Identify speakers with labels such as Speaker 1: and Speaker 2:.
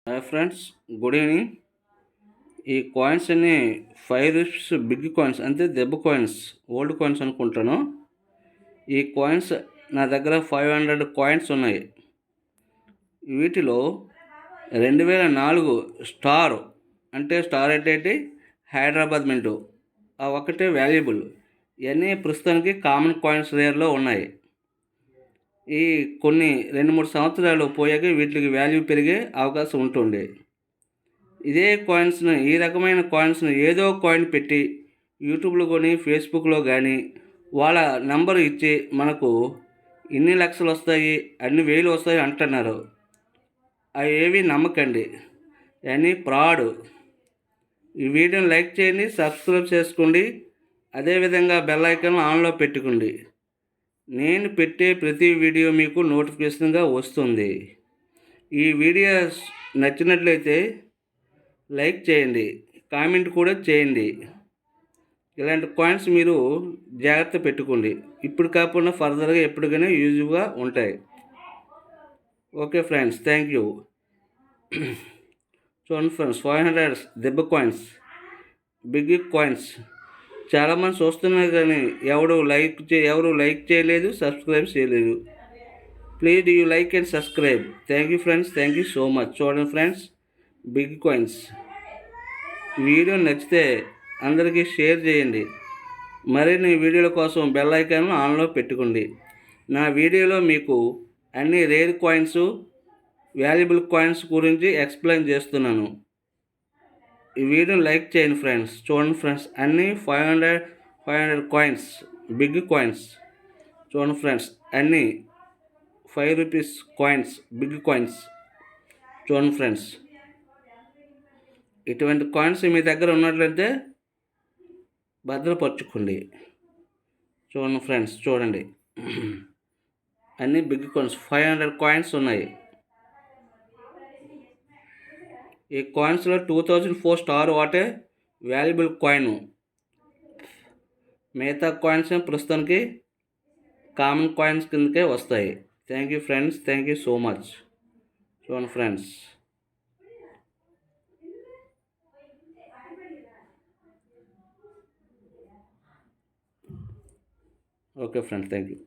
Speaker 1: Hi friends, good evening. ఈ coins అన్ని rupees big coins, అంటే దెబ్బ కాయిన్స్, ఓల్డ్ కాయిన్స్ అనుకుంటాను. ఈ కాయిన్స్ నా దగ్గర 500 కాయిన్స్ ఉన్నాయి. వీటిలో 2004 స్టార్, అంటే స్టార్ ఏంటి, హైదరాబాద్ మింటు, ఆ ఒక్కటే వాల్యుబుల్. ఇవన్నీ ప్రస్తుతానికి కామన్ కాయిన్స్ రేర్లో ఉన్నాయి. ఈ కొన్ని 2-3 సంవత్సరాలు పోయాక వీటికి వాల్యూ పెరిగే అవకాశం ఉంటుంది. ఇదే కాయిన్స్ను, ఈ రకమైన కాయిన్స్ను ఏదో కాయిన్ పెట్టి యూట్యూబ్లో కానీ ఫేస్బుక్లో కానీ వాళ్ళ నెంబర్ ఇచ్చి మనకు ఇన్ని లక్షలు వస్తాయి, అన్ని వేలు వస్తాయి అంటున్నారు. అవి ఏవి నమ్మకండి, అన్నీ ఫ్రాడ్. ఈ వీడియోని లైక్ చేయండి, సబ్స్క్రైబ్ చేసుకోండి, అదేవిధంగా బెల్ ఐకాన్ ఆన్లో పెట్టుకోండి. నేను పెట్టే ప్రతి వీడియో మీకు నోటిఫికేషన్గా వస్తుంది. ఈ వీడియో నచ్చినట్లయితే లైక్ చేయండి, కామెంట్ కూడా చేయండి. ఇలాంటి కాయిన్స్ మీరు జాగ్రత్త పెట్టుకోండి, ఇప్పుడు కాకుండా ఫర్దర్గా ఎప్పటికైనా యూజ్గా ఉంటాయి. Okay friends, thank you. చూడండి ఫ్రెండ్స్, 500 దెబ్బ కాయిన్స్, బిగ్ కాయిన్స్. చాలామంది చూస్తున్నారు కానీ ఎవరు లైక్ చేయలేదు, సబ్స్క్రైబ్ చేయలేదు. Please you like and subscribe. Thank you friends, thank you so much. చూడండి ఫ్రెండ్స్, బిగ్ కాయిన్స్. వీడియో నచ్చితే అందరికీ షేర్ చేయండి. మరిన్ని వీడియోల కోసం బెల్ ఐకాన్ ఆన్లో పెట్టుకోండి. నా వీడియోలో మీకు అన్ని రేర్ కాయిన్స్, వాల్యుబుల్ కాయిన్స్ గురించి ఎక్స్ప్లెయిన్ చేస్తున్నాను. ఈ వీడియోని లైక్ చేయండి ఫ్రెండ్స్. చూడండి ఫ్రెండ్స్, అన్ని 500 కాయిన్స్, బిగ్ కాయిన్స్. చూడండి ఫ్రెండ్స్, అన్నీ 5 రూపీస్ కాయిన్స్, బిగ్ కాయిన్స్. చూడండి ఫ్రెండ్స్, ఇటువంటి కాయిన్స్ మీ దగ్గర ఉన్నట్లయితే భద్రపరచుకోండి. చూడండి ఫ్రెండ్స్, చూడండి, అన్నీ బిగ్ కాయిన్స్, 500 కాయిన్స్ ఉన్నాయి. ఈ కాయిన్స్లో 2004 స్టార్ వాటే వాల్యుబుల్ కాయిన్. మిగతా కాయిన్స్ ప్రస్తుతానికి కామన్ కాయిన్స్ కిందకే వస్తాయి. Thank you friends, thank you so much. చూడండి friends. Okay friends, thank you.